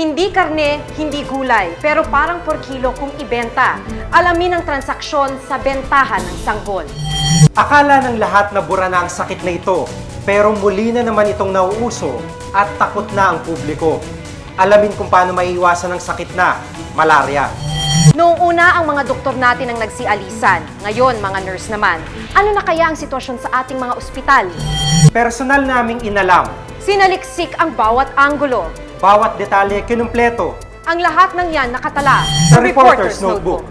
Hindi karne, hindi gulay, pero parang per kilo kung ibenta. Alamin ang transaksyon sa bentahan ng sanggol. Akala ng lahat na bura na ang sakit na ito, pero muli na naman itong nauuso at takot na ang publiko. Alamin kung paano maiiwasan ang sakit na malaria. Noong una, ang mga doktor natin ang nagsialisan. Ngayon, mga nurse naman. Ano na kaya ang sitwasyon sa ating mga ospital? Personal naming inalam, Sinaliksik ang bawat anggulo. bawat detalye kinumpleto Ang lahat ng yan nakatala sa Reporter's Notebook.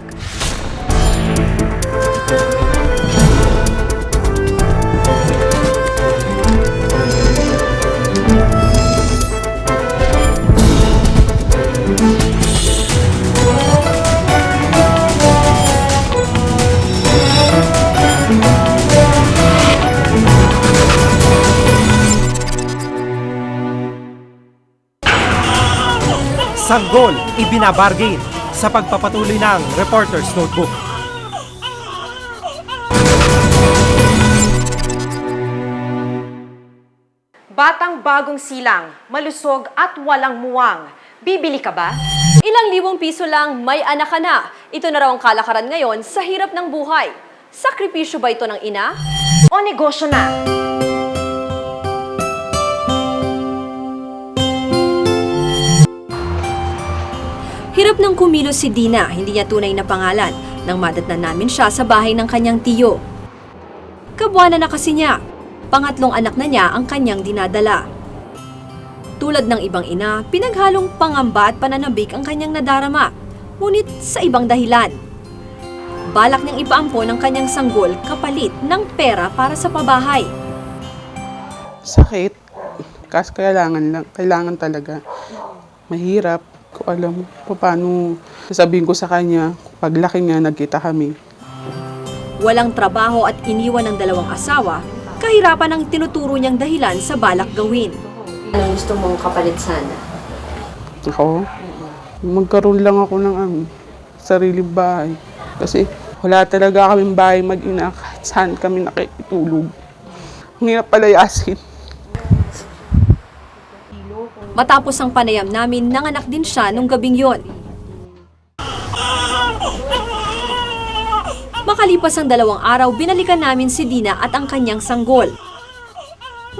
Sanggol, ibinabargain sa pagpapatuloy ng Reporter's Notebook. Batang bagong silang, malusog at walang muwang. Bibili ka ba? Ilang libong piso lang, may anak ka na. Ito na raw ang kalakaran ngayon sa hirap ng buhay. Sakripisyo ba ito ng ina? O negosyo na? Hirap ng kumilos si Dina, hindi niya tunay na pangalan, nang madatnan namin siya sa bahay ng kanyang tiyo. Kabuanan na kasi niya. Pangatlong anak na niya ang kanyang dinadala. Tulad ng ibang ina, pinaghalong pangamba at pananabik ang kanyang nadarama, ngunit sa ibang dahilan. Balak niyang ipaampon ang kanyang sanggol kapalit ng pera para sa pabahay. Sakit. Kasi kailangan talaga. Mahirap. Ko alam kung paano sasabihin ko sa kanya, paglaki niya, nagkita kami. Walang trabaho at iniwan ng dalawang asawa, kahirapan ang tinuturo niyang dahilan sa balak gawin. Anong gusto mong kapalit sana? Ako, magkaroon lang ako ng sariling bahay. Kasi wala talaga kaming bahay mag-ina kahit saan kami nakikitulog. Ang hirap palayasin. Matapos ang panayam namin, nanganak din siya nung gabing yon. Makalipas ang 2 araw, binalikan namin si Dina at ang kanyang sanggol.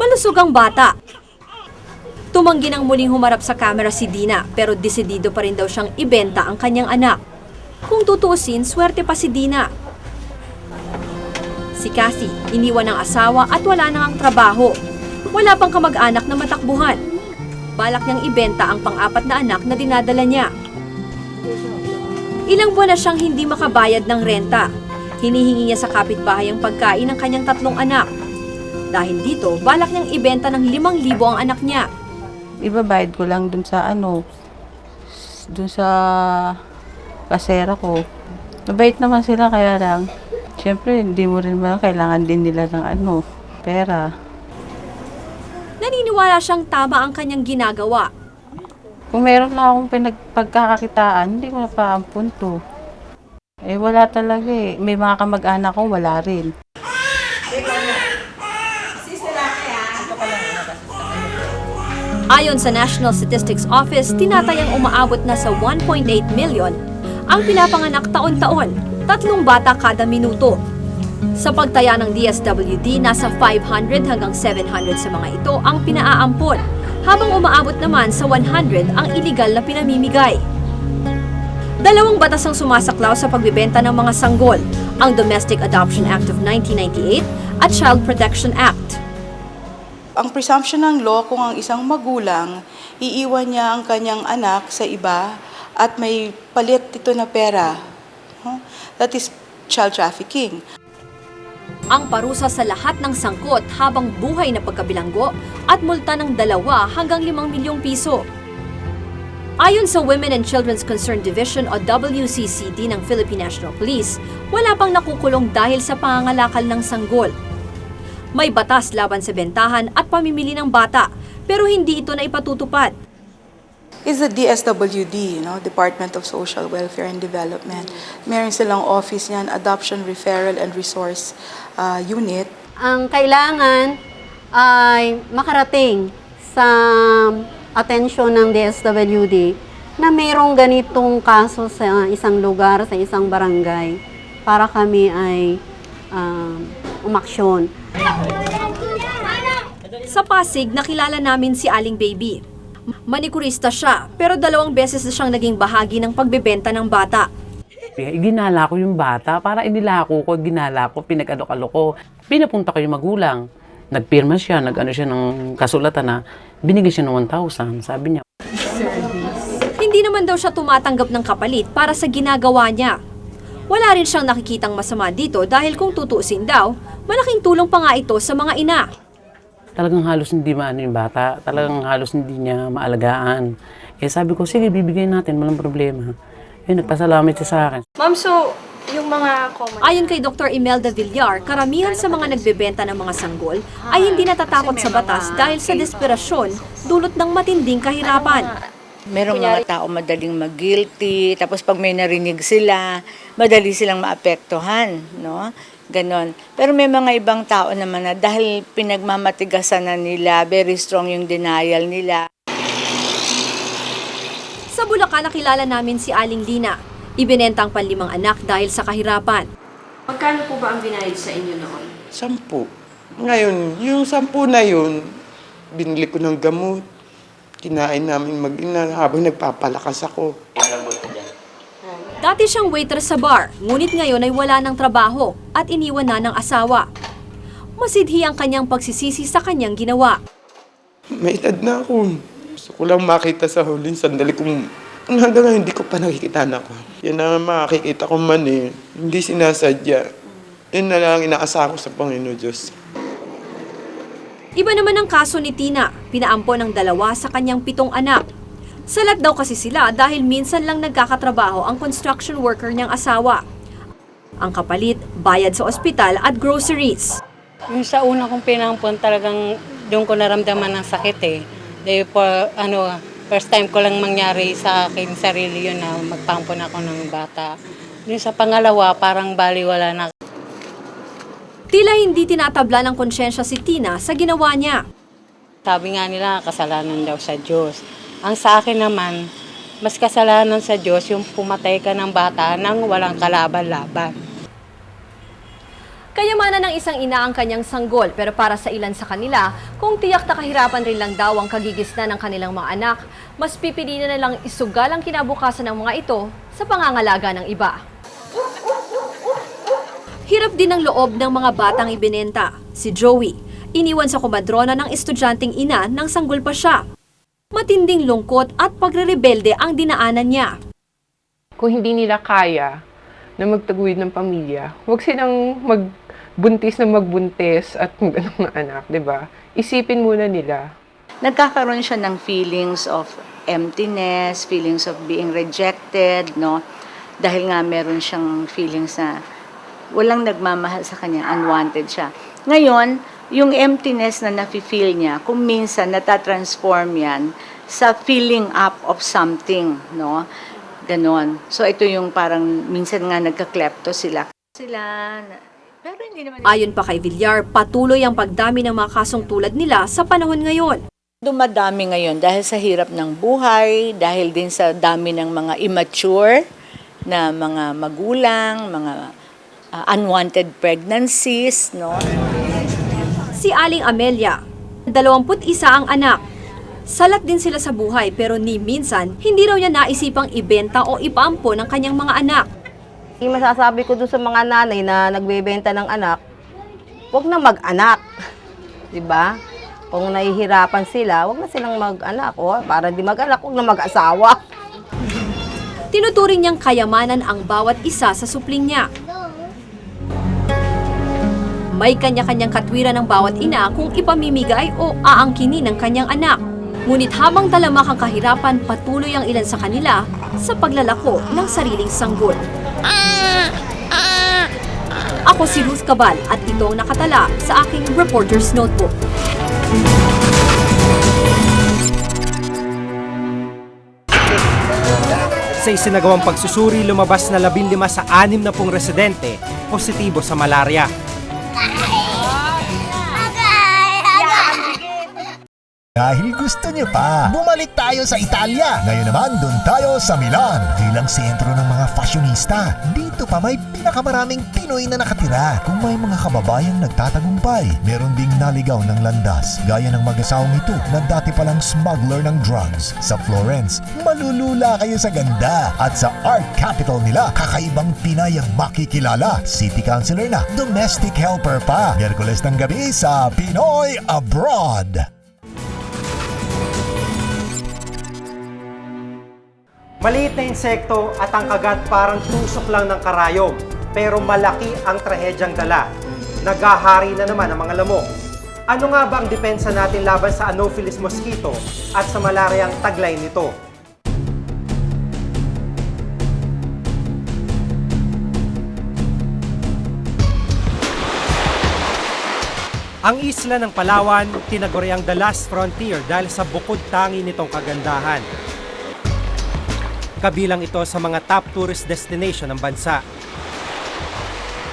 Malusog ang bata. Tumanggi nang muling humarap sa camera si Dina, pero desidido pa rin daw siyang ibenta ang kanyang anak. Kung tutuusin, swerte pa si Dina. Si Cassie, iniwan ng asawa at wala nang ang trabaho. Wala pang kamag-anak na matakbuhan. Balak niyang ibenta ang pang-4 na anak na dinadala niya. Ilang buwan na siyang hindi makabayad ng renta. Hinihingi niya sa kapitbahay ang pagkain ng kanyang 3 anak. Dahil dito, balak niyang ibenta ng 5,000 ang anak niya. Ibabayad ko lang dun sa dun sa kasera ko. Mabait naman sila, kaya lang, syempre hindi mo rin naman kailangan din nila ng pera. Naniniwala siyang tama ang kanyang ginagawa. Kung meron lang akong pagkakakitaan, hindi ko na paampun to. Wala talaga eh. May mga kamag-anak ko, wala rin. Ayon sa National Statistics Office, tinatayang umaabot na sa 1.8 million ang pinapanganak taon-taon, 3 bata kada minuto. Sa pagtaya ng DSWD, nasa 500 hanggang 700 sa mga ito ang pinaaampon, habang umaabot naman sa 100 ang iligal na pinamimigay. 2 batas ang sumasaklaw sa pagbebenta ng mga sanggol, ang Domestic Adoption Act of 1998 at Child Protection Act. Ang presumption ng law kung ang isang magulang, iiwan niya ang kanyang anak sa iba at may palit ito na pera. That is child trafficking. Ang parusa sa lahat ng sangkot habang buhay na pagkabilanggo at multa ng 2 hanggang 5 milyong piso. Ayon sa Women and Children's Concern Division o WCCD ng Philippine National Police, wala pang nakukulong dahil sa pangangalakal ng sanggol. May batas laban sa bentahan at pamimili ng bata, pero hindi ito na ipatutupad. Is the DSWD, Department of Social Welfare and Development. Meron silang office niyan, Adoption Referral and Resource Unit. Ang kailangan ay makarating sa atensyon ng DSWD na mayroong ganitong kaso sa isang lugar, sa isang barangay, para kami ay umaksyon. Sa Pasig, nakilala namin si Aling Baby. Manikurista siya, pero 2 beses na siyang naging bahagi ng pagbebenta ng bata. Ginala ko yung bata, para inilako ko, ginala ko, pinag-alok-alok ko. Pinapunta ko yung magulang. Nagpirma siya, nag-ano siya ng kasulatan na binigay siya ng 1,000, sabi niya. Hindi naman daw siya tumatanggap ng kapalit para sa ginagawa niya. Wala rin siyang nakikitang masama dito dahil kung tutuusin daw, malaking tulong pa nga ito sa mga ina. Talagang halos hindi maano yung bata, talagang halos hindi niya maalagaan. Eh sabi ko, sige, bibigay natin, walang problema. Eh, nagpasalamat siya sa akin. Ma'am, so yung mga common... Ayon kay Dr. Imelda Villar, karamihan sa mga nagbebenta ng mga sanggol ay hindi natatakot sa batas dahil sa desperasyon dulot ng matinding kahirapan. Merong mga tao madaling mag-guilty, tapos pag may narinig sila, madali silang maapektuhan, no? Ganon. Pero may mga ibang tao naman na dahil pinagmamatigasan na nila, very strong yung denial nila. Sa Bulacan, nakilala namin si Aling Lina. Ibinenta ang 5 anak dahil sa kahirapan. Magkano po ba ang binayad sa inyo noon? 10. Ngayon, yung 10 na yun, binili ko ng gamot. Kinain namin mag-ina habang nagpapalakas ako. Dati siyang waitress sa bar, ngunit ngayon ay wala ng trabaho at iniwan na ng asawa. Masidhi ang kanyang pagsisisi sa kanyang ginawa. May edad na ako. Gusto ko lang makita sa huling sandali kung hanggang ngayon hindi ko pa nakikita na ako. Yan ang makikita ko man eh. Hindi sinasadya. Yan na lang inaasahan ko sa Panginoon Diyos. Iba naman ang kaso ni Tina, pinaampon ng 2 sa kanyang 7 anak. Salat daw kasi sila dahil minsan lang nagkakatrabaho ang construction worker niyang asawa. Ang kapalit, bayad sa ospital at groceries. Yung sa una kong pinampon talagang doon ko naramdaman ng sakit eh. Dahil first time ko lang mangyari sa akin sarili yun na magpampon ako ng bata. Yung sa pangalawa, parang baliwala na. Tila hindi tinatabla ng konsyensya si Tina sa ginawa niya. Sabi nga nila, kasalanan daw sa Diyos. Ang sa akin naman, mas kasalanan sa Diyos yung pumatay ka ng bata nang walang kalaban-laban. Kayamanan ng isang ina ang kanyang sanggol, pero para sa ilan sa kanila, kung tiyak na kahirapan rin lang daw ang kagigisnan ng kanilang mga anak, mas pipiliin na lang isugal ang kinabukasan ng mga ito sa pangangalaga ng iba. Hirap din ang loob ng mga batang ibinenta. Si Joey, iniwan sa kumadrona ng estudyanteng ina nang sanggol pa siya. Matinding lungkot at pagre-rebelde ang dinaanan niya. Kung hindi nila kaya na magtaguyod ng pamilya, huwag silang magbuntis at mag-anak ng anak, di ba? Isipin muna nila. Nagkakaroon siya ng feelings of emptiness, feelings of being rejected, no? Dahil nga meron siyang feelings na walang nagmamahal sa kanya, unwanted siya. Ngayon, yung emptiness na nafe-feel niya, kung minsan natatransform yan sa feeling up of something, no? Ganon. So ito yung parang minsan nga nagka-klepto sila. Pero hindi naman... Ayon pa kay Villar, patuloy ang pagdami ng mga kasong tulad nila sa panahon ngayon. Dumadami ngayon dahil sa hirap ng buhay, dahil din sa dami ng mga immature na mga magulang, mga unwanted pregnancies, no? Si Aling Amelia, 21 ang anak. Salat din sila sa buhay pero ni minsan, hindi raw niya naisipang ibenta o ipampo ng kanyang mga anak. Yung masasabi ko dun sa mga nanay na nagbebenta ng anak, huwag na mag-anak. Diba? Kung nahihirapan sila, huwag na silang mag-anak. O, para di mag-anak, huwag na mag-asawa. Tinuturing niyang kayamanan ang bawat isa sa supling niya. May kanya-kanyang katwiran ng bawat ina kung ipamimigay o aangkinin ng kanyang anak. Ngunit habang talamak ang kahirapan, patuloy ang ilan sa kanila sa paglalako ng sariling sanggol. Ako si Ruth Cabal at ito ang nakatala sa aking Reporter's Notebook. Sa isinagawang pagsusuri, lumabas na 15 sa 60 residente positibo sa malaria. Dahil gusto niyo pa, bumalik tayo sa Italia. Ngayon naman, doon tayo sa Milan. Bilang sentro ng mga fashionista, dito pa may pinakamaraming Pinoy na nakatira. Kung may mga kababayang nagtatagumpay, meron ding naligaw ng landas. Gaya ng mag-asawang ito na dati palang smuggler ng drugs. Sa Florence, malulula kayo sa ganda. At sa art capital nila, kakaibang Pinay ang makikilala. City Councilor na, domestic helper pa. Miyerkules ng gabi sa Pinoy Abroad. Maliit na insekto at ang kagat parang tusok lang ng karayom, pero malaki ang trahedyang dala. Nagahari na naman ang mga lamok. Ano nga ba ang depensa natin laban sa Anopheles mosquito at sa malaryang taglay nito? Ang isla ng Palawan, tinaguriang the last frontier dahil sa bukod tangi nitong kagandahan. Kabilang ito sa mga top tourist destination ng bansa.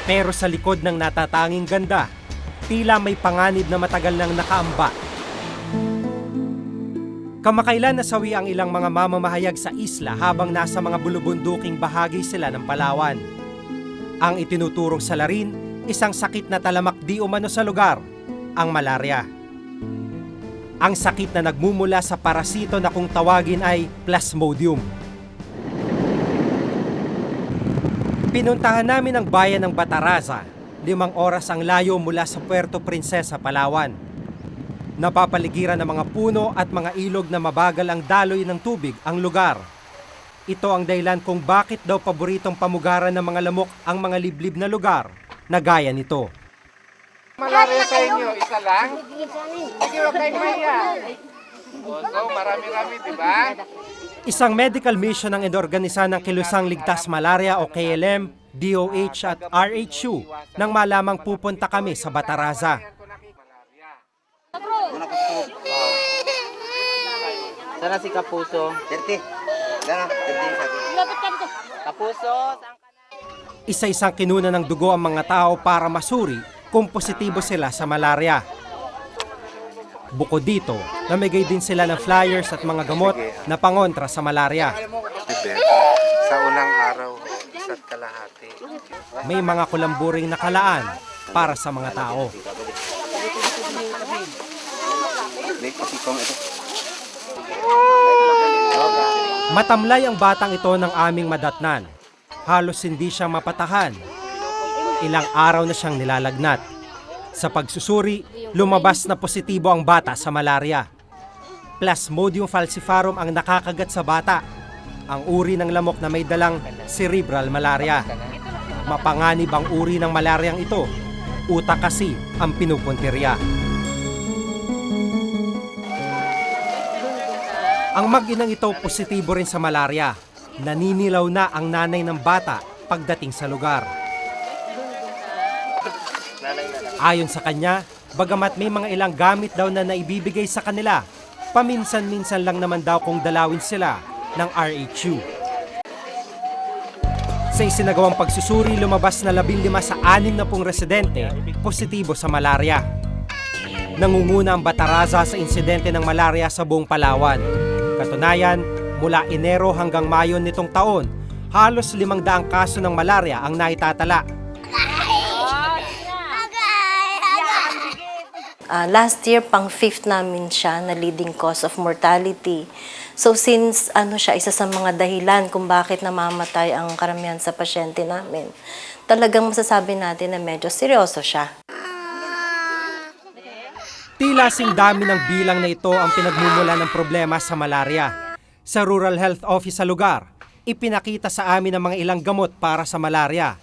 Pero sa likod ng natatanging ganda, tila may panganib na matagal nang nakaamba. Kamakailan nasawi ang ilang mga mamamahayag sa isla habang nasa mga bulubunduking bahagi sila ng Palawan. Ang itinuturong salarin, isang sakit na talamak di umano sa lugar, ang malarya. Ang sakit na nagmumula sa parasito na kung tawagin ay Plasmodium. Pinuntahan namin ang bayan ng Bataraza, 5 oras ang layo mula sa Puerto Princesa, Palawan. Napapaligiran ng mga puno at mga ilog na mabagal ang daloy ng tubig ang lugar. Ito ang dahilan kung bakit daw paboritong pamugaran ng mga lamok ang mga liblib na lugar na gaya nito. Malaria sa inyo, isa lang? Sige, wag kayo maya. So, marami-rami, di ba? Isang medical mission ang inorganisa ng Kilusang Ligtas Malaria o KLM, DOH at RHU nang malamang pupunta kami sa Bataraza. Sana si Kapuso. 30. Kapuso. Isa-isang kinuna ng dugo ang mga tao para masuri kung positibo sila sa malaria. Bukod dito, namigay din sila ng flyers at mga gamot na pangontra sa malaria. Sa unang araw, 1.5 kalahati. May mga kulamburing nakalaan para sa mga tao. Matamlay ang batang ito ng aming madatnan. Halos hindi siya mapatahan. Ilang araw na siyang nilalagnat. Sa pagsusuri, lumabas na positibo ang bata sa malaria. Plasmodium falciparum ang nakakagat sa bata. Ang uri ng lamok na may dalang cerebral malaria. Mapanganib ang uri ng malaryang ito. Utak kasi ang pinupuntirya. Ang mag-inang ito positibo rin sa malaria. Naninilaw na ang nanay ng bata pagdating sa lugar. Ayon sa kanya, bagamat may mga ilang gamit daw na naibibigay sa kanila, paminsan-minsan lang naman daw kung dalawin sila ng RHU. Sa isinagawang pagsusuri, lumabas na 15 sa 60 residente positibo sa malaria. Nangunguna ang Bataraza sa insidente ng malaria sa buong Palawan. Katunayan, mula Enero hanggang Mayo nitong taon, halos 500 kaso ng malaria ang naitatala. Last year, pang 5th namin siya na leading cause of mortality. So since siya, isa sa mga dahilan kung bakit namamatay ang karamihan sa pasyente namin, talagang masasabi natin na medyo seryoso siya. Tila sing dami ng bilang na ito ang pinagmumula ng problema sa malaria. Sa Rural Health Office sa lugar, ipinakita sa amin ang mga ilang gamot para sa malaria.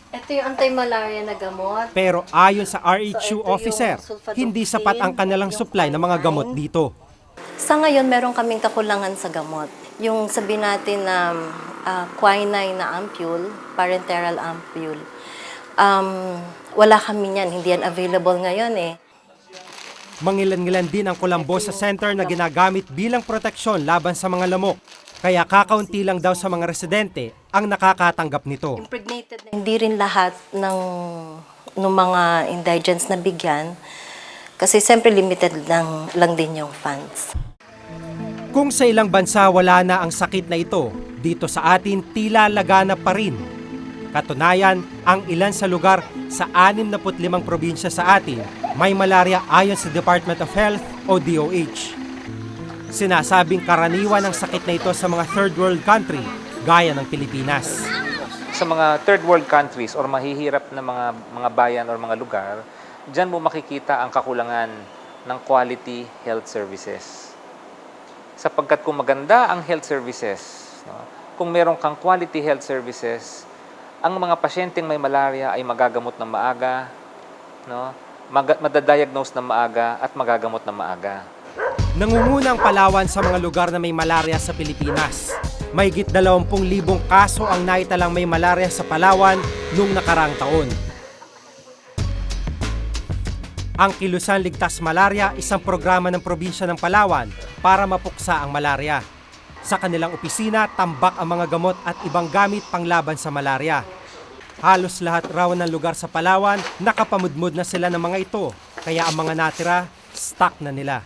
Ito yung anti-malaria na gamot. Pero ayon sa RHU officer, hindi sapat ang kanilang supply ng mga gamot dito. Sa ngayon, meron kaming kakulangan sa gamot. Yung sabihin natin na quinine na ampule, parenteral ampule, wala kami yan. Hindi yan available ngayon eh. Mangilan-ngilan din ang kulambo sa center na ginagamit bilang proteksyon laban sa mga lamok. Kaya kakaunti lang daw sa mga residente ang nakakatanggap nito. Hindi rin lahat ng mga indigents na bigyan Kasi siyempre limited lang din yung funds. Kung sa ilang bansa wala na ang sakit na ito, dito sa atin tila laganap pa rin. Katunayan, ang ilan sa lugar sa 65 probinsya sa atin may malaria ayon sa Department of Health o DOH. Sinasabing karaniwan ang sakit na ito sa mga third world country gaya ng Pilipinas. Sa mga third world countries or mahihirap na mga bayan or mga lugar, diyan mo makikita ang kakulangan ng quality health services. Sapagkat kung maganda ang health services, kung meron kang quality health services, ang mga pasyenteng may malaria ay magagamot ng maaga, madadiagnose ng maaga at magagamot ng maaga. Nangunguna ang Palawan sa mga lugar na may malaria sa Pilipinas. Mahigit 20,000 kaso ang naitalang may malaria sa Palawan noong nakaraang taon. Ang Kilusan Ligtas Malaria, isang programa ng probinsya ng Palawan para mapuksa ang malaria. Sa kanilang opisina, tambak ang mga gamot at ibang gamit panglaban sa malaria. Halos lahat raw ng lugar sa Palawan, nakapamudmod na sila ng mga ito, kaya ang mga natira, stock na nila.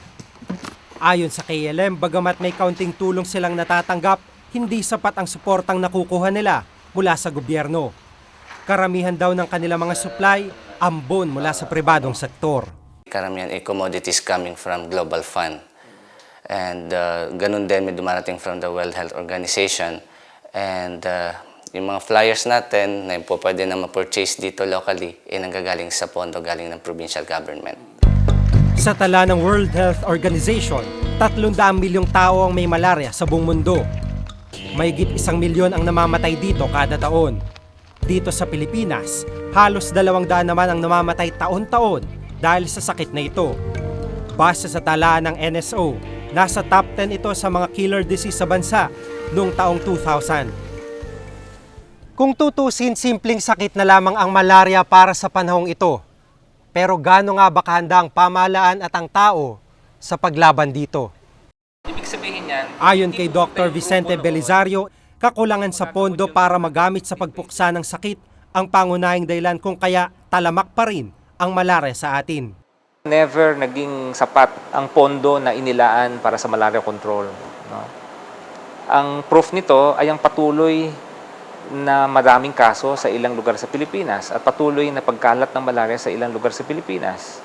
Ayon sa KLM, bagamat may kaunting tulong silang natatanggap, hindi sapat ang suportang nakukuha nila mula sa gobyerno. Karamihan daw ng kanilang mga supply, ambon mula sa pribadong sektor. Karamihan ay commodities coming from Global Fund. And ganun din may dumarating from the World Health Organization. And yung mga flyers natin na po pwede na ma-purchase dito locally ay nanggagaling sa pondo galing ng provincial government. Sa tala ng World Health Organization, 300 milyong tao ang may malaria sa buong mundo. Mahigit 1 milyon ang namamatay dito kada taon. Dito sa Pilipinas, halos 200 naman ang namamatay taon-taon dahil sa sakit na ito. Base sa talaan ng NSO, nasa top 10 ito sa mga killer disease sa bansa noong taong 2000. Kung tutusin, simpleng sakit na lamang ang malaria para sa panahong ito. Pero gaano nga ba kahanda ang pamahalaan at ang tao sa paglaban dito? Ibig sabihin yan, ayon kay Dr. Vicente Belisario, kakulangan sa pondo para magamit sa pagpuksa ng sakit ang pangunahing dahilan kung kaya talamak pa rin ang malaria sa atin. Never naging sapat ang pondo na inilaan para sa malaria control. Ang proof nito ay ang patuloy na maraming kaso sa ilang lugar sa Pilipinas at patuloy na pagkalat ng malaria sa ilang lugar sa Pilipinas.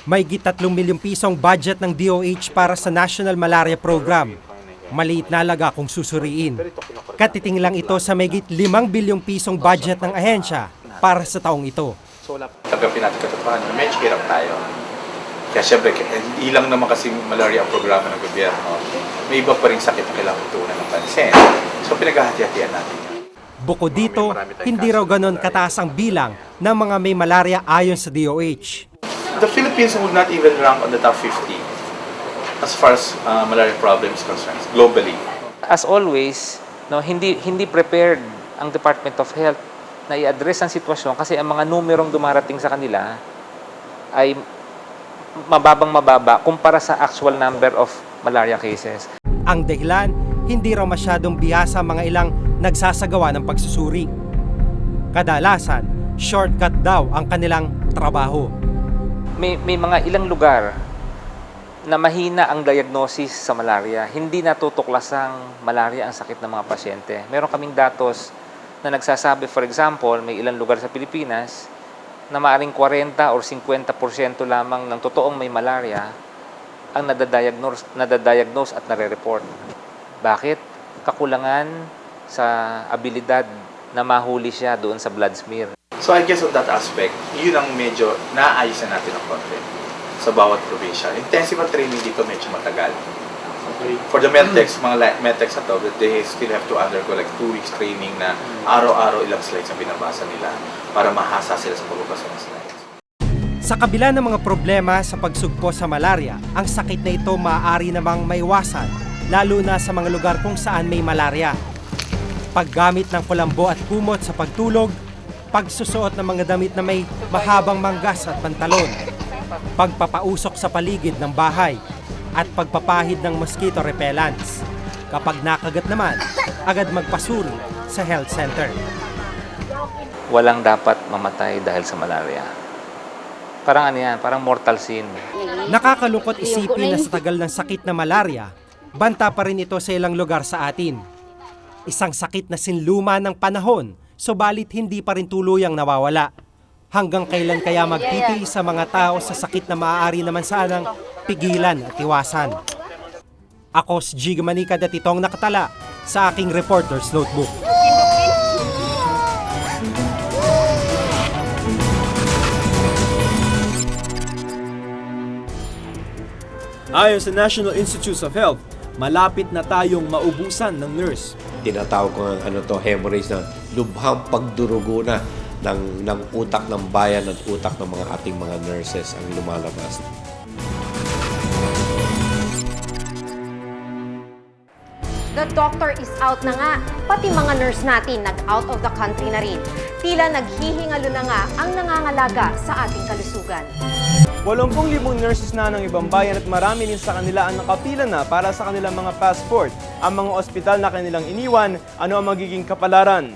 Mahigit 3 milyong pisong budget ng DOH para sa National Malaria Program. Maliit na halaga kung susuriin. Katiting lang ito sa mahigit 5 bilyong pisong budget ng ahensya para sa taong ito. Tanggapin natin katotohanan na medyo hirap tayo. Kaya syempre, hindi lang naman kasi malaria ang programa ng gobyerno. May iba pa rin sakit na kailangan tuunan ng pansin. So pinaghahati-hatian natin. Bukod dito, hindi raw ganon kataas ang bilang ng mga may malaria ayon sa DOH. The Philippines would not even rank on the top 50 as far as malaria problem is concerned, globally. As always, hindi prepared ang Department of Health na i-address ang sitwasyon kasi ang mga numerong dumarating sa kanila ay mababa kumpara sa actual number of malaria cases. Ang dahilan, hindi raw masyadong bihasa mga ilang nagsasagawa ng pagsusuri. Kadalasan, shortcut daw ang kanilang trabaho. May mga ilang lugar na mahina ang diagnosis sa malaria. Hindi natutuklasang malaria ang sakit ng mga pasyente. Meron kaming datos na nagsasabi, for example, may ilang lugar sa Pilipinas na maaring 40 or 50% lamang ng totoong may malaria ang nadadiagnose at nare-report. Bakit? Kakulangan sa abilidad na mahuli siya doon sa blood smear. So I guess on that aspect, yun ang medyo naayos na natin ang konti sa bawat probinsya. Intensive training dito medyo matagal. For the medtechs, mga medtechs na to, they still have to undergo like 2 weeks training na araw-araw ilang slides ang binabasa nila para mahasa sila sa pagbabasa ng slides. Sa kabila ng mga problema sa pagsugpo sa malaria, ang sakit na ito maaari namang maiwasan, lalo na sa mga lugar kung saan may malaria. Paggamit ng kulambo at kumot sa pagtulog, pagsusuot ng mga damit na may mahabang manggas at pantalon, pagpapausok sa paligid ng bahay, at pagpapahid ng mosquito repellents. Kapag nakagat naman, agad magpasuri sa health center. Walang dapat mamatay dahil sa malaria. Parang ano yan, parang mortal sin. Nakakalungkot isipin na sa tagal ng sakit na malaria, banta pa rin ito sa ilang lugar sa atin. Isang sakit na sinluma ng panahon, subalit hindi pa rin tuluyang nawawala. Hanggang kailan kaya magtitiis sa mga tao sa sakit na maaari naman sanang pigilan at iwasan? Ako si Jig Manikad at itong nakatala sa aking Reporter's Notebook. Ayon sa National Institutes of Health, malapit na tayong maubusan ng nurse. Tinatawag ko ang hemorrhage na lubhang pagdurugo na ng utak ng bayan at utak ng mga ating mga nurses ang lumalabas. The doctor is out na nga. Pati mga nurse natin nag-out of the country na rin. Tila naghihingalo na nga ang nangangalaga sa ating kalusugan. 80,000 nurses na ng ibang bayan at marami din sa kanila ang nakapila na para sa kanilang mga passport. Ang mga ospital na kanilang iniwan, ano ang magiging kapalaran?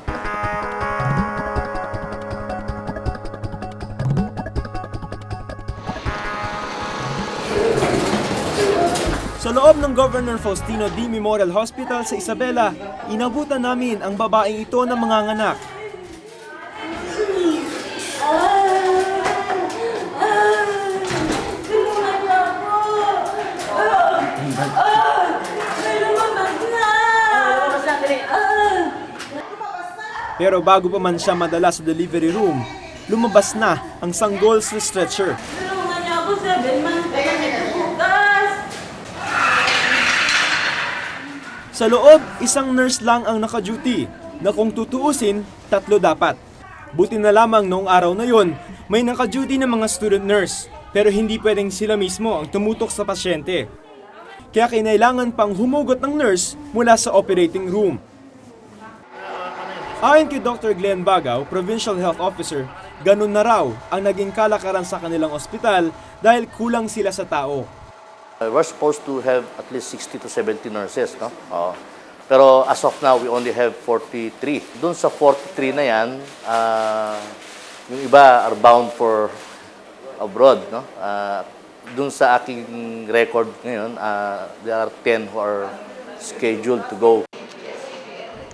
Sa loob ng Governor Faustino D. Memorial Hospital sa Isabela, inabutan namin ang babaeng ito na manganganak. Pero bago pa man siya madala sa delivery room, lumabas na ang sanggol sa stretcher. Sa loob, isang nurse lang ang naka-duty na kung tutuusin, 3 dapat. Buti na lamang noong araw na yon, may naka-duty na mga student nurse pero hindi pwedeng sila mismo ang tumutok sa pasyente. Kaya kinailangan pang humugot ng nurse mula sa operating room. Ayon kay Dr. Glenn Bagaw, Provincial Health Officer, ganun na raw ang naging kalakaran sa kanilang ospital dahil kulang sila sa tao. We're supposed to have at least 60 to 70 nurses, no? Pero as of now, we only have 43. Doon sa 43 na yan, yung iba are bound for abroad, no? Doon sa aking record ngayon, there are 10 who are scheduled to go.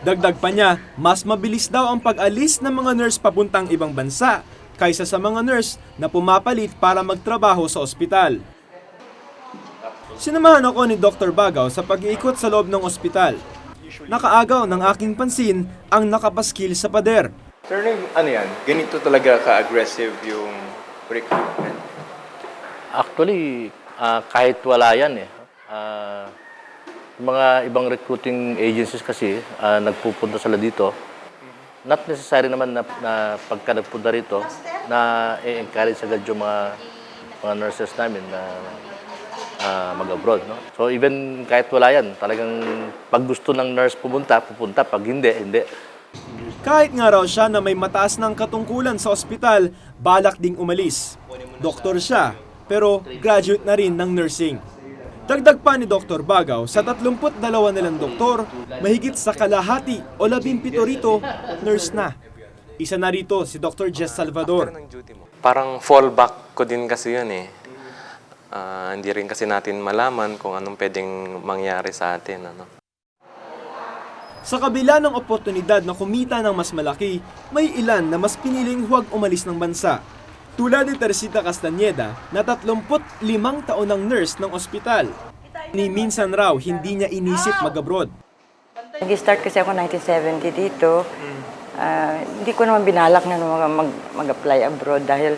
Dagdag pa niya, mas mabilis daw ang pag-alis ng mga nurse papuntang ibang bansa kaysa sa mga nurse na pumapalit para magtrabaho sa ospital. Sinamahan ako ni Dr. Bagaw sa pag-iikot sa loob ng ospital. Nakaagaw ng aking pansin ang nakapaskil sa pader. Sir, ano yan? Ganito talaga ka-aggressive yung recruitment? Actually, kahit wala yan eh. Mga ibang recruiting agencies kasi nagpupunta sila dito. Not necessary naman na pagka nagpunta rito na i-encourage agad yung mga nurses namin na mag-abroad, no? So even kahit wala yan, talagang pag gusto ng nurse pupunta. Pag hindi. Kahit nga raw siya na may mataas ng katungkulan sa ospital, balak ding umalis. Doktor siya, pero graduate na rin ng nursing. Dagdag pa ni Dr. Bagaw, sa 32 nilang doktor, mahigit sa kalahati o 17 rito, nurse na. Isa na rito si Dr. Jess Salvador. Parang fallback ko din kasi yun eh. Hindi rin kasi natin malaman kung anong pwedeng mangyari sa atin. Sa kabila ng oportunidad na kumita ng mas malaki, may ilan na mas piniling huwag umalis ng bansa. Tulad ni Teresita Castañeda na 35 taon ng nurse ng ospital. Ni minsan raw hindi niya inisip mag-abroad. Nag-start kasi ako 1970 dito. Hindi ko naman binalak na mag-apply abroad dahil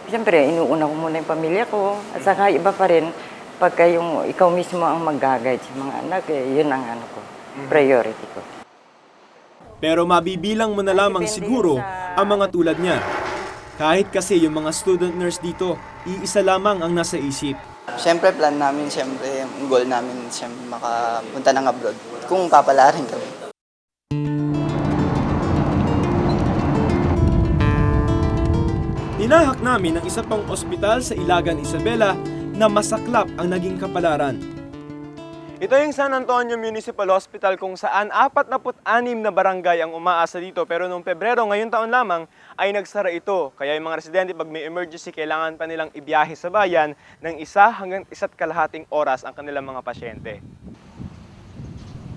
siyempre, inuuna ko muna yung pamilya ko. At saka iba pa rin, pagka yung ikaw mismo ang mag-guide sa mga anak, yun ang priority ko. Pero mabibilang mo na lamang siguro ang mga tulad niya. Kahit kasi yung mga student nurse dito, iisa lamang ang nasa isip. Siyempre, plan namin, siyempre, goal namin, siyempre, makapunta ng abroad. Kung papalarin kami. Tinahak namin ang isa pang ospital sa Ilagan, Isabela na masaklap ang naging kapalaran. Ito yung San Antonio Municipal Hospital kung saan 46 na barangay ang umaasa dito, pero noong Pebrero ngayong taon lamang ay nagsara ito. Kaya yung mga residente pag may emergency kailangan pa nilang ibiyahe sa bayan ng 1 hanggang 1.5 oras ang kanilang mga pasyente.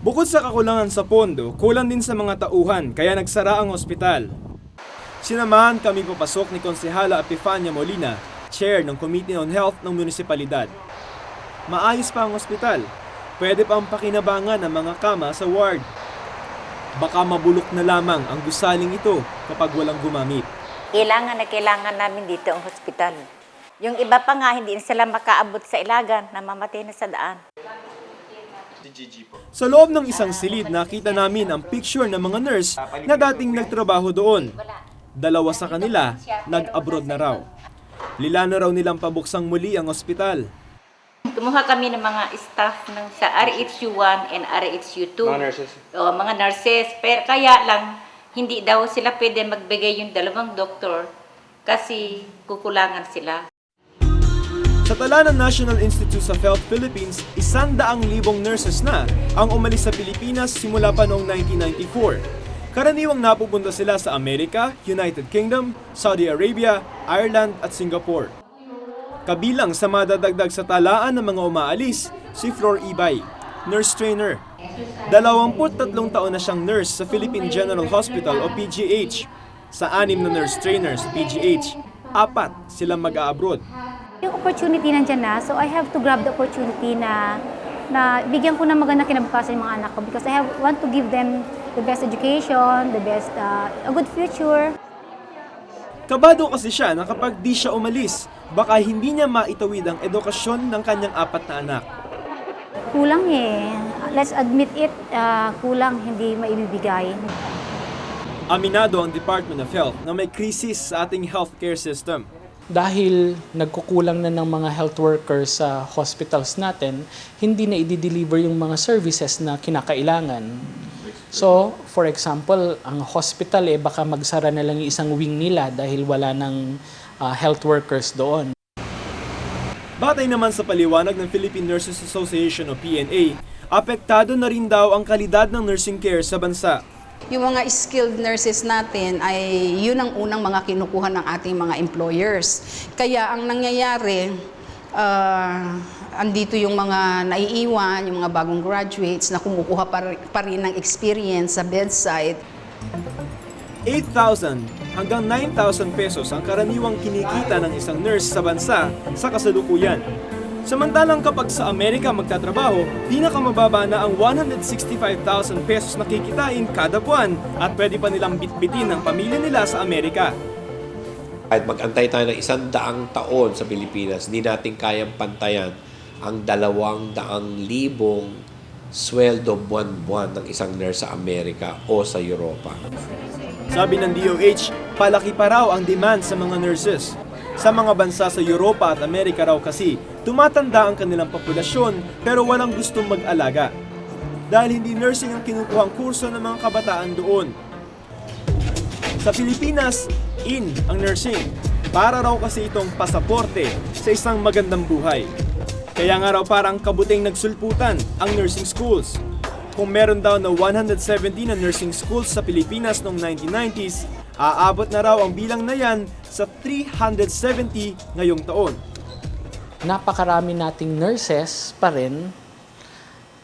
Bukod sa kakulangan sa pondo, kulang din sa mga tauhan kaya nagsara ang ospital. Sinamahan kami papasok ni Konsehala Epifania Molina, chair ng Committee on Health ng munisipalidad. Maayos pa ang ospital. Pwede pang pakinabangan ang mga kama sa ward. Baka mabulok na lamang ang gusaling ito kapag walang gumamit. Kailangan namin dito ang hospital. Yung iba pa nga, hindi sila makaabot sa Ilagan, namamatay na sa daan. Sa loob ng isang silid, nakita namin ang picture ng mga nurse na dating nagtrabaho doon. 2 sa kanila, nag-abroad na raw. Lilano raw nilang pabuksang muli ang ospital. Kumuha kami ng mga staff sa RHU1 and RHU2. Mga nurses? O, mga nurses. Pero kaya lang, hindi daw sila pwede magbigay yung 2 doktor kasi kukulangan sila. Sa tala ng National Institute of Health Philippines, 100,000 nurses na ang umalis sa Pilipinas simula pa noong 1994. Karaniwang napupunta sila sa Amerika, United Kingdom, Saudi Arabia, Ireland at Singapore. Kabilang sa madadagdag sa talaan ng mga umaalis, si Flor Ibay, nurse trainer. 23 taon na siyang nurse sa Philippine General Hospital o PGH. Sa 6 na nurse trainer sa PGH, 4 silang mag-a-abroad. Yung opportunity nandyan na, so I have to grab the opportunity na bigyan ko ng maganda kinabukasan yung mga anak ko because I want to give them the best education, the best, a good future. Kabado kasi siya na kapag di siya umalis, baka hindi niya maitawid ang edukasyon ng kanyang 4 na anak. Kulang let's admit it, kulang, hindi maibibigay. Aminado ang Department of Health na may krisis sa ating healthcare system. Dahil nagkukulang na ng mga health workers sa hospitals natin, hindi na i-deliver yung mga services na kinakailangan. So, for example, ang hospital baka magsara na lang yung isang wing nila dahil wala ng health workers doon. Batay naman sa paliwanag ng Philippine Nurses Association o PNA, apektado na rin daw ang kalidad ng nursing care sa bansa. Yung mga skilled nurses natin ay yun ang unang mga kinukuha ng ating mga employers. Kaya ang nangyayari, andito yung mga naiiwan, yung mga bagong graduates na kumukuha pa rin ng experience sa bedside. 8,000 hanggang 9,000 pesos ang karaniwang kinikita ng isang nurse sa bansa sa kasalukuyan. Samantalang kapag sa Amerika magtatrabaho, pinakamababa na ang 165,000 pesos na kikitain kada buwan at pwede pa nilang bitbitin ang pamilya nila sa Amerika. Kahit mag-antay tayo ng 100 taon sa Pilipinas, di natin kayang pantayan ang 200,000 sweldo buwan-buwan ng isang nurse sa Amerika o sa Europa. Sabi ng DOH, palaki pa raw ang demand sa mga nurses. Sa mga bansa sa Europa at Amerika raw kasi, tumatanda ang kanilang populasyon pero walang gustong mag-alaga. Dahil hindi nursing ang kinukuhang kurso ng mga kabataan doon. Sa Pilipinas, in ang nursing. Para raw kasi itong pasaporte sa isang magandang buhay. Kaya nga raw parang kabuting nagsulputan ang nursing schools. Kung meron daw na 170 na nursing schools sa Pilipinas noong 1990s, aabot na raw ang bilang na yan sa 370 ngayong taon. Napakarami nating nurses pa rin,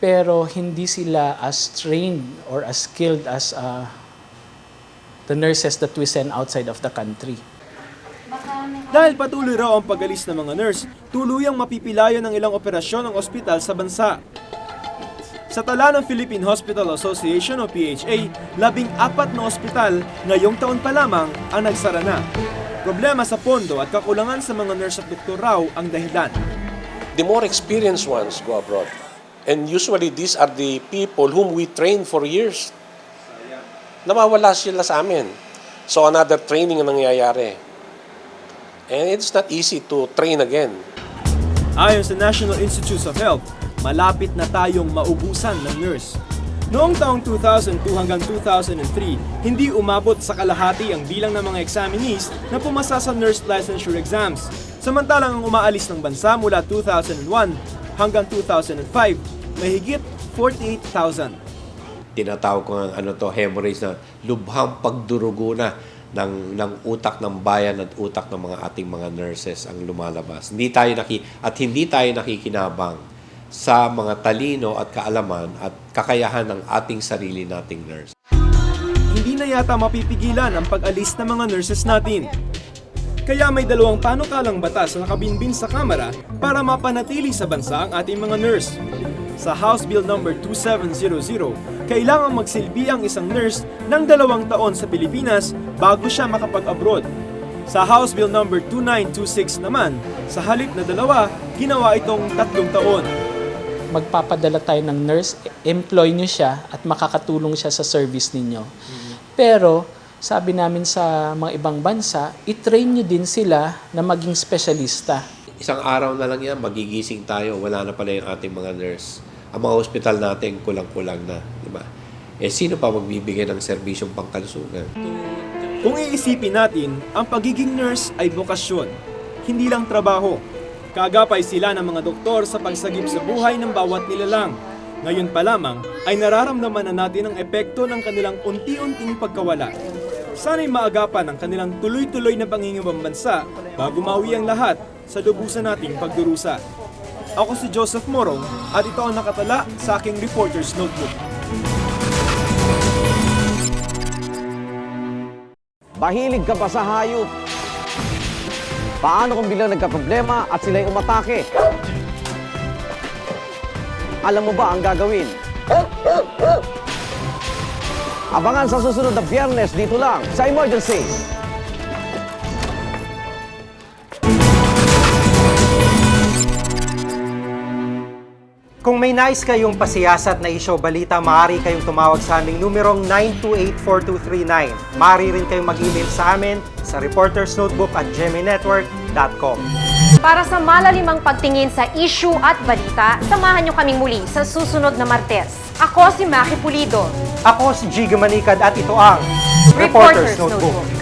pero hindi sila as trained or as skilled as the nurses that we send outside of the country. Dahil patuloy raw ang pag-alis ng mga nurse, tuluyang mapipilayo ng ilang operasyon ng ospital sa bansa. Sa tala ng Philippine Hospital Association o PHA, 14 na ospital ngayong taon pa lamang ang nagsara na. Problema sa pondo at kakulangan sa mga nurse at doktor raw ang dahilan. The more experienced ones go abroad. And usually these are the people whom we train for years. Nawawala sila sa amin. So another training ang nangyayari. And it's not easy to train again. Ayon sa National Institute of Health, malapit na tayong maubusan ng nurse. Noong taong 2002 hanggang 2003, hindi umabot sa kalahati ang bilang ng mga examinees na pumasa sa nurse licensure exams. Samantalang ang umaalis ng bansa mula 2001 hanggang 2005, mahigit 48,000. Tinatawag ko ang hemorrhage na lubhang pagdurugo na ng utak ng bayan at utak ng mga ating mga nurses ang lumalabas. Hindi tayo nakikinabang sa mga talino at kaalaman at kakayahan ng ating sarili nating nurse. Hindi na yata mapipigilan ang pag-alis ng mga nurses natin. Kaya may dalawang panukalang batas na nakabinbin sa Kamara para mapanatili sa bansa ang ating mga nurse. Sa House Bill No. 2700, kailangang magsilbi ang isang nurse ng 2 taon sa Pilipinas bago siya makapag-abroad. Sa House Bill No. 2926 naman, sa halip na 2, ginawa itong 3 taon. Magpapadala tayo ng nurse, employ nyo siya at makakatulong siya sa service ninyo. Pero sabi namin sa mga ibang bansa, i-train nyo din sila na maging espesyalista. Isang araw na lang yan, magigising tayo, wala na pala yung ating mga nurse. Ang mga ospital natin, kulang-kulang na. Diba? Sino pa magbibigay ng serbisyong pangkalusugan? Kung iisipin natin, ang pagiging nurse ay bokasyon, hindi lang trabaho. Kagapay sila ng mga doktor sa pagsagip sa buhay ng bawat nilalang. Ngayon pa lamang ay nararamdaman na natin ang epekto ng kanilang unti-unting pagkawala. Sana'y maagapan ang kanilang tuloy-tuloy na pangingibang bansa bago mawi ang lahat sa lubusan nating pagdurusa. Ako si Joseph Morong at ito ang nakatala sa aking Reporter's Notebook. Mahilig ka ba sa hayop? Paano kung biglang nagka-problema at sila'y umatake? Alam mo ba ang gagawin? Abangan sa susunod na Biyernes dito lang sa Emergency. Kung may nais kayong pasiyasat na isyo balita, maaari kayong tumawag sa aming numerong 928-4239. Maaari rin kayong mag-email sa amin sa reportersnotebook@gminetwork.com. Para sa malalimang pagtingin sa issue at balita, samahan niyo kaming muli sa susunod na Martes. Ako si Maki Pulido. Ako si Giga Manicad at ito ang Reporter's Notebook.